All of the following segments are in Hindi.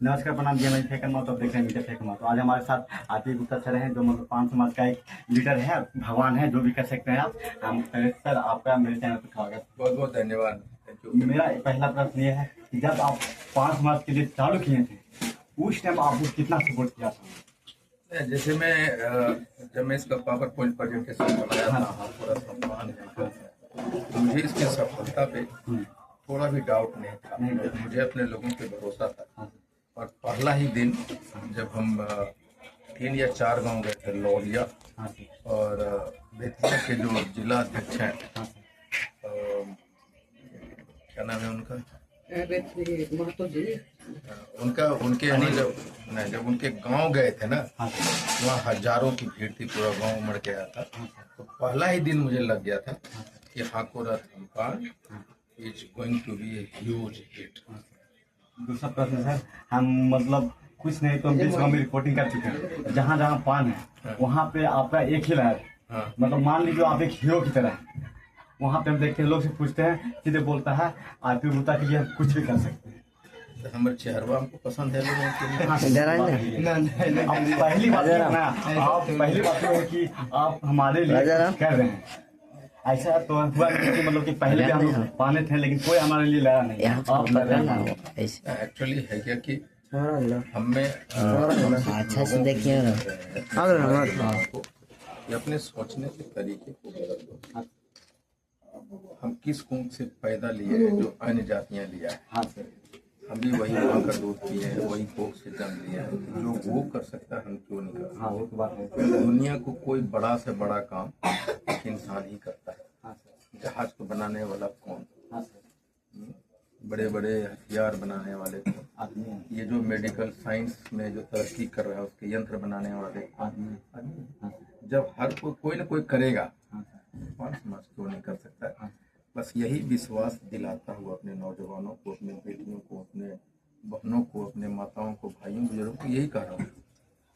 नमस्कार प्रणाम जी, मैं फेकन मातो, आप देख रहे हैं मीडिया फेकन मातो। आज हमारे साथ आरती गुप्ता सर हैं, जो मतलब पान समाज का एक लीडर है, भगवान है, जो भी कह सकते हैं आप। हम पहले सर आपका मेरे चैनल पर स्वागत। बहुत बहुत धन्यवाद, थैंक यू। मेरा पहला प्रश्न ये है कि जब आप पान समाज के लिए चालू किए थे, उस टाइम आपको कितना सपोर्ट किया था? जैसे जब मैं इसका पावर पॉइंट प्रेजेंटेशन बनाया था, हाँ, पूरा सम्मान है, तो मुझे इसकी सफलता पे थोड़ा भी डाउट नहीं था। मुझे अपने लोगों पे भरोसा था। और पहला ही दिन जब हम 3 या 4 गांव गए थे, लौरिया और बेतिया के जो जिला अध्यक्ष हैं, क्या नाम है उनका, उनके यहाँ जब उनके गांव गए थे ना, वहाँ हजारों की भीड़ थी, पूरा गांव उमड़ के आया था। तो पहला ही दिन मुझे लग गया था कि हाकोरथ हम्पान is going to be a huge hit. दूसरा प्रश्न सर, हम मतलब कुछ नहीं तो हम 20 गाँव में रिपोर्टिंग कर चुके हैं, जहाँ जहाँ पान है वहाँ पे आपका एक ही लहर, मतलब मान लीजिए आप एक हीरो की तरह है। वहाँ पे हम देखते हैं, लोग से पूछते हैं, सीधे बोलता है आरती गुप्ता के लिए हम कुछ भी कर सकते हैं। तो हमारे चेहरवा हमको पसंद है लोगों के लिए। पहली बात है कि आप हमारे लिए कर रहे हैं। ऐसा तो हुआ कि मतलब कि पहले भी हम लोग पाने थे, लेकिन कोई हमारे लिए लड़ा नहीं। आप लड़ रहे हैं। एक्चुअली है क्या कि हमें अच्छा से देखिए अपने सोचने के तरीके को बदल दो। हम किस कुंभ से पैदा लिए हैं, जो अन्य जातियां लिया है। हाँ सर, हम भी वही माँ का दूध पिए हैं, वही कोख से जन्म लिया है। जो वो कर सकता है, हम क्यों नहीं कर सकते? हाँ वो तो बात है। दुनिया को कोई बड़ा से बड़ा काम एक इंसान ही करता है। हाँ सर, जहाज को बनाने वाला कौन? हाँ सर, बड़े बड़े हथियार बनाने वाले कौन? आदमी है, ये जो मेडिकल साइंस में जो तरक्की कर रहा है, उसके यंत्र बनाने वाले आदमी आदमी। हाँ जब हर कोई ना कोई करेगा, हाँ सर, कौन समाज क्यों नहीं कर सकता है? बस यही विश्वास दिलाता हुआ अपने नौजवानों को, अपने बेटियों को, अपने बहनों को, अपने माताओं को, भाइयों बुजुर्गों को यही कह रहा हूँ।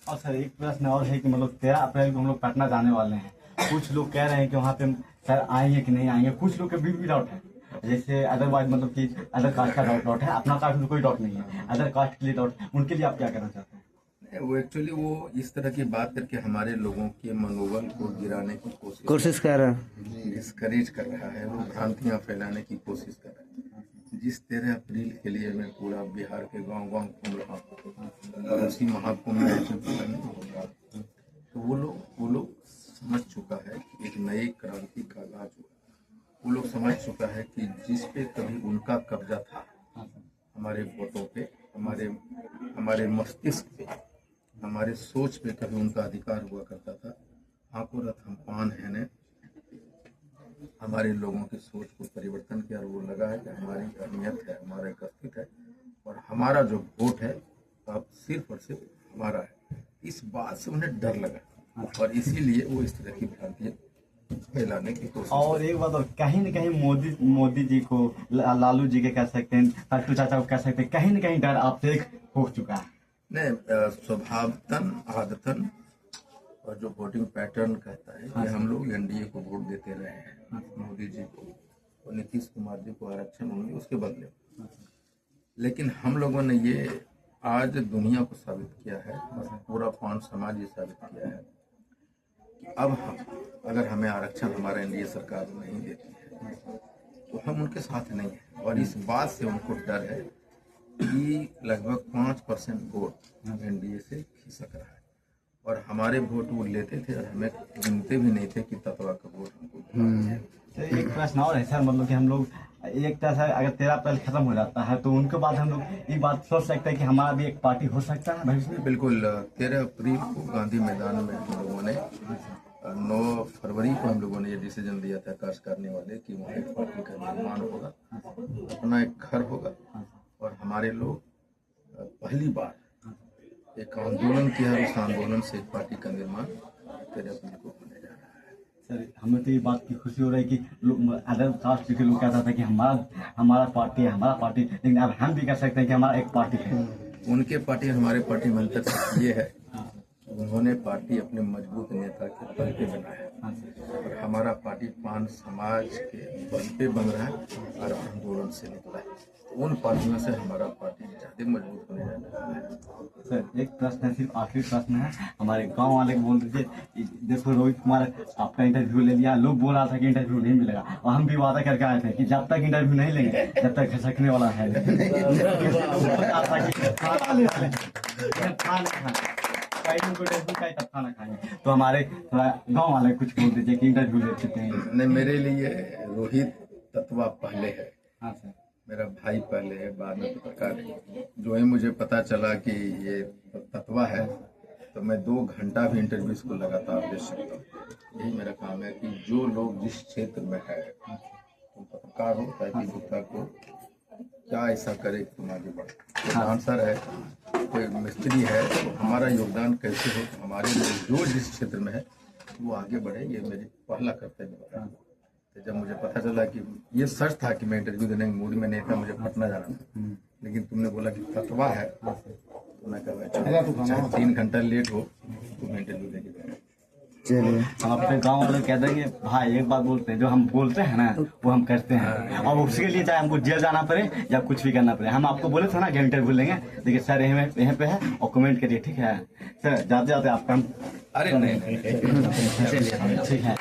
और सर एक प्रश्न और है कि मतलब 13 अप्रैल को हम लोग पटना जाने वाले हैं। कुछ लोग कह रहे हैं कि वहाँ पे सर आएंगे कि नहीं आएंगे, कुछ लोग के भी डाउट है। जैसे अदरवाइज मतलब कि अदर कास्ट का डाउट है, अपना कास्ट में कोई डाउट नहीं है, अदर कास्ट के लिए डाउट, उनके लिए आप क्या कहना चाहते हैं? वो एक्चुअली वो इस तरह की बात करके हमारे लोगों के मनोबल को गिराने की कोशिश कर रहा है, डिस्करेज कर रहा है। वो भ्रांतियां फैलाने की कोशिश कर रहा है। जिस 13 अप्रैल के लिए मैं पूरा बिहार के गांव-गांव घूम रहा हूँ और उसी महाकुंभ में तो वो लोग समझ चुका है कि एक नई क्रांति का आगाज हुआ। वो लोग समझ चुका है कि जिस पे कभी उनका कब्जा था, हमारे वोटों पे, हमारे मस्तिष्क पे, हमारे सोच पे कभी उनका अधिकार हुआ करता था, हाकोरथ हम्पान है ने हमारे लोगों की सोच को परिवर्तन किया। और वो लगा है कि हमारी अहमियत है, हमारा एक अस्तित्व है और हमारा जो वोट है अब सिर्फ और सिर्फ हमारा है। इस बात से उन्हें डर लगा और इसीलिए वो इस तरह की भ्रांतियां फैलाने की कोशिश। और एक बात और, कहीं न कहीं मोदी जी को, लालू जी के कह सकते हैं, लालू चाचा को कह सकते हैं, कहीं न कहीं डर आपसे हो चुका है। नहीं, स्वभावतन आदतन और जो वोटिंग पैटर्न कहता है कि हम लोग एनडीए को वोट देते रहे हैं, मोदी जी को और नीतीश कुमार जी को आरक्षण होंगे उसके बदले। लेकिन हम लोगों ने ये आज दुनिया को साबित किया है, पूरा पान समाज ये साबित किया है कि अब अगर हमें आरक्षण हमारा एनडीए सरकार नहीं देती है तो हम उनके साथ नहीं हैं। और इस बात से उनको डर है कि लगभग 5% वोट एनडीए से खिसक रहा है और हमारे वोट वो लेते थे और हमें गिनते भी नहीं थे कि तत्वा का वोट हमको। तो एक प्रश्न और है सर, मतलब कि हम लोग एक तरह से अगर 13 अप्रैल खत्म हो जाता है तो उनके बाद हम लोग ये बात सोच सकते हैं कि हमारा भी एक पार्टी हो सकता है भविष्य में। बिल्कुल, 13 अप्रैल को गांधी मैदान में हम लोगों ने, 9 फरवरी को हम लोगों ने ये डिसीजन लिया था कास्ट करने वाले कि वहाँ एक पार्टी का निर्माण होगा, अपना एक घर होगा और हमारे लोग पहली बार एक आंदोलन किया। उस आंदोलन से एक पार्टी का निर्माण 13 अप्रैल को होने जा रहा है। सर हमें तो ये बात की खुशी हो रही है कि अदर कास्ट के लोग कहता था कि हमारा पार्टी है, हमारा पार्टी, लेकिन अब हम भी कह सकते हैं कि हमारा एक पार्टी है। उनके पार्टी और हमारे पार्टी में अंतर ये है, उन्होंने पार्टी अपने मजबूत नेता के बल पे बनाया हाँ सर। और हमारा पार्टी पान समाज के बल पे बन रहा है और आंदोलन से निकला है। उन पार्टियों से हमारा पार्टी ज्यादा मजबूत होने जा रहा है। सर एक प्रश्न है, सिर्फ आखिरी प्रश्न है। हमारे गांव वाले बोल रहे थे, देखो रोहित कुमार आपका इंटरव्यू ले लिया, लोग बोल रहा था कि इंटरव्यू नहीं मिलेगा, और हम भी वादा करके आए थे कि जब तक इंटरव्यू नहीं लेंगे जब तक खसकने वाला है खाना खाएंगे। तो हमारे थोड़ा गाँव वाले कुछ बोल दीजिए कि इंटरव्यू ले सकते हैं। नहीं, मेरे लिए रोहित तत्वा पहले है, हाँ सर। मेरा भाई पहले है, बाद में पत्रकार है। जो ही मुझे पता चला कि ये तत्वा है तो मैं 2 घंटा भी इंटरव्यू को लगातार दे सकता हूँ। यही मेरा काम है कि जो लोग जिस क्षेत्र में है, तुम पत्रकार हो, ताकि गुप्ता को क्या ऐसा करे कि तुम आगे बढ़ो। कोई डांसर है, कोई मिस्त्री है, तो हमारा योगदान कैसे हो, हमारे लोग जो जिस क्षेत्र में है वो आगे बढ़े, ये मेरी पहला कर्तव्य है। तो जब मुझे पता चला कि ये सच था कि मैं इंटरव्यू देने के मूड में नहीं था, मुझे पटना जाना था, लेकिन तुमने बोला कि तत्वा है, तो मैं कहा चाहे 3 घंटा लेट हो तो मैं इंटरव्यू देके दूंगा। चलिए हम अपने गांव वाले कहते हैं कि भाई एक बात बोलते हैं, जो हम बोलते हैं ना वो हम करते हैं, और उसके लिए चाहे हमको जेल जाना पड़े या कुछ भी करना पड़े। हम आपको बोले थे ना कि इंटरव्यू लेंगे, देखिए सर यहीं पे है, और कमेंट करिए, ठीक है सर। जाते जाते आपका अरे नहीं, ठीक है।